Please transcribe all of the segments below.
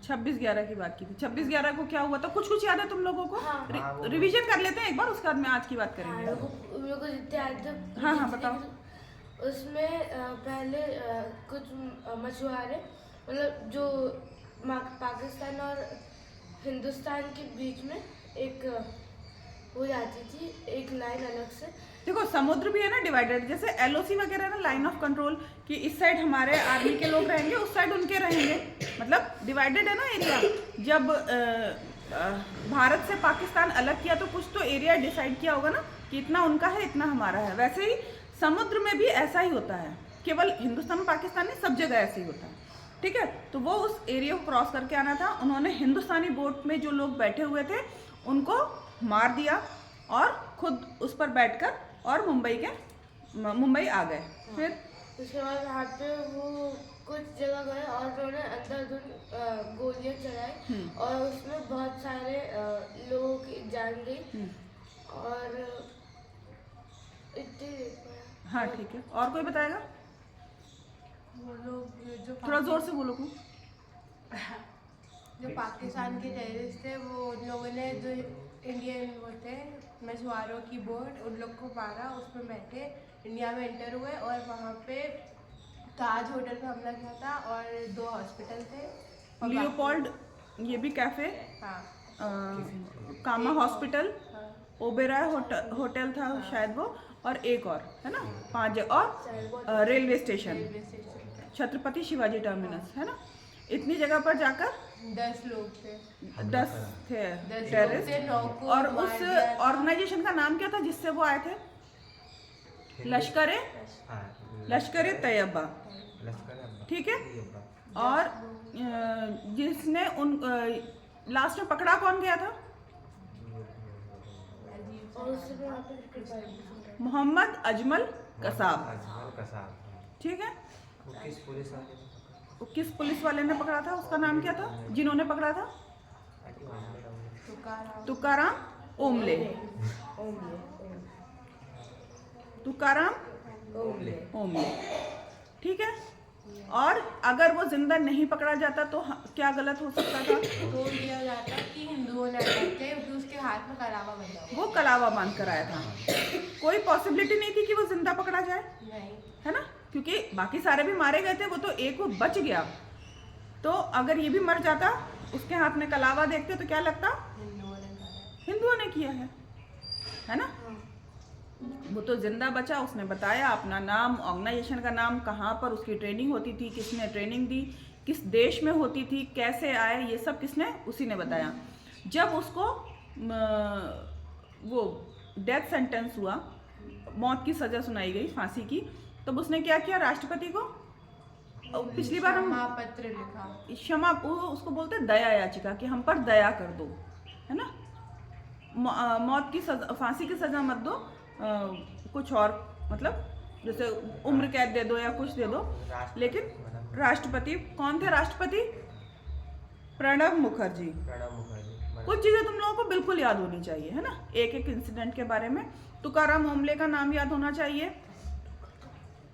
26/11 की बात की थी। 26/11 को क्या हुआ था, कुछ याद है तुम लोगों को? हाँ। रिवीजन कर लेते हैं एक बार, उसके बाद में आज की बात हाँ, करेंगे। मेरे को जितने याद थे हाँ हाँ बताओ। उसमें पहले कुछ मछुआरे मतलब जो पाकिस्तान और हिंदुस्तान के बीच में एक हो जाती थी, एक लाइन अलग से। देखो समुद्र भी है ना डिवाइडेड, जैसे एलओसी वगैरह ना, लाइन ऑफ कंट्रोल, कि इस साइड हमारे आर्मी के लोग रहेंगे, उस साइड उनके रहेंगे, मतलब डिवाइडेड है ना एरिया। जब भारत से पाकिस्तान अलग किया तो कुछ तो एरिया डिसाइड किया होगा ना कि इतना उनका है इतना हमारा है। वैसे ही समुद्र में भी ऐसा ही होता है, केवल हिंदुस्तान पाकिस्तान नहीं, सब जगह ऐसे ही होता है। ठीक है, तो वो उस एरिया को क्रॉस करके आना था, उन्होंने हिंदुस्तानी बोट में जो लोग बैठे हुए थे उनको मार दिया और खुद उस पर बैठकर और मुंबई आ गए। फिर उसके बाद वहाँ पे वो कुछ जगह गए और उन्होंने अंधाधुंध गोलियां चलाई और उसमें बहुत सारे लोगों की जान गई और इतनी देर में। हाँ ठीक है, और कोई बताएगा? वो लोग जो थोड़ा जोर से बोलो तुम। जो पाकिस्तान के टेररिस्ट थे वो उन लोगों ने जो इंडियन वो थे मछुआरों की बोट, उन लोग को मारा, उसमें बैठे इंडिया में एंटर हुए और वहाँ पे ताज होटल पे हमला किया था और 2 हॉस्पिटल थे और लियोपोल्ड, ये भी कैफे, हाँ कामा हॉस्पिटल, हाँ ओबेरॉय होटल था शायद वो, और एक और है ना, 5 जगह, और railway station railway station Chhatrapati Shivaji terminus है ना। इतनी जगह पर जाकर 10 लोग थे 10 थे 10 लोग टेररिस्ट। थे, 9 को और मार उस दिया था। ऑर्गेनाइजेशन का नाम क्या था जिससे वो आए थे? लश्कर-ए तैयबा। ठीक है, और जिसने उन लास्ट में पकड़ा कौन गया था? और उससे वहाँ पे मोहम्मद अजमल कसाब। ठीक है, वो किस पुलिस वाले ने पकड़ा था, उसका नाम क्या था जिन्होंने पकड़ा था? तुकाराम ओमले। तुकाराम ओमले। ठीक है, और अगर वो जिंदा नहीं पकड़ा जाता तो क्या गलत हो सकता था? तो दिया जाता कि हिंदुओं ने अटैक किया क्योंकि उसके हाथ में कलावा बंधा हुआ। वो कलावा बांध कर आया था, कोई पॉसिबिलिटी नहीं थी कि वो जिंदा पकड़ा जाए, नहीं है ना, क्योंकि बाकी सारे भी मारे गए थे, वो तो एक वो बच गया। तो अगर ये भी मर जाता, उसके हाथ में कलावा देखते तो क्या लगता? हिंदुओं ने किया है ना। वो तो जिंदा बचा, उसने बताया अपना नाम, ऑर्गेनाइजेशन का नाम, कहाँ पर उसकी ट्रेनिंग होती थी, किसने ट्रेनिंग दी, किस देश में होती थी, कैसे आए, ये सब किसने? उसी ने बताया। जब उसको वो डेथ सेंटेंस हुआ, मौत की सज़ा सुनाई गई, फांसी की, तब उसने क्या किया? राष्ट्रपति को पिछली बार हम पत्र लिखा, क्षमा, उसको बोलते हैं दया याचिका, कि हम पर दया कर दो, है ना, मौत की सजा, फांसी की सज़ा मत दो, कुछ और, मतलब जैसे उम्र कैद दे दो या कुछ दे दो। लेकिन राष्ट्रपति कौन थे? राष्ट्रपति प्रणब मुखर्जी। कुछ चीज़ें तुम लोगों को बिल्कुल याद होनी चाहिए, है ना, एक एक इंसिडेंट के बारे में। तुकाराम ओमले का नाम याद होना चाहिए,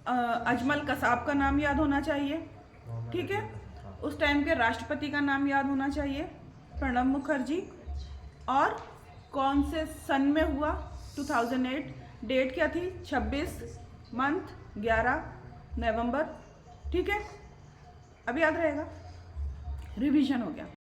अजमल कसाब का नाम याद होना चाहिए, ठीक है, उस टाइम के राष्ट्रपति का नाम याद होना चाहिए, प्रणब मुखर्जी, और कौन से सन में हुआ, 2008, डेट क्या थी? 26 मंथ 11 नवंबर। ठीक है, अब याद रहेगा, रिवीजन हो गया।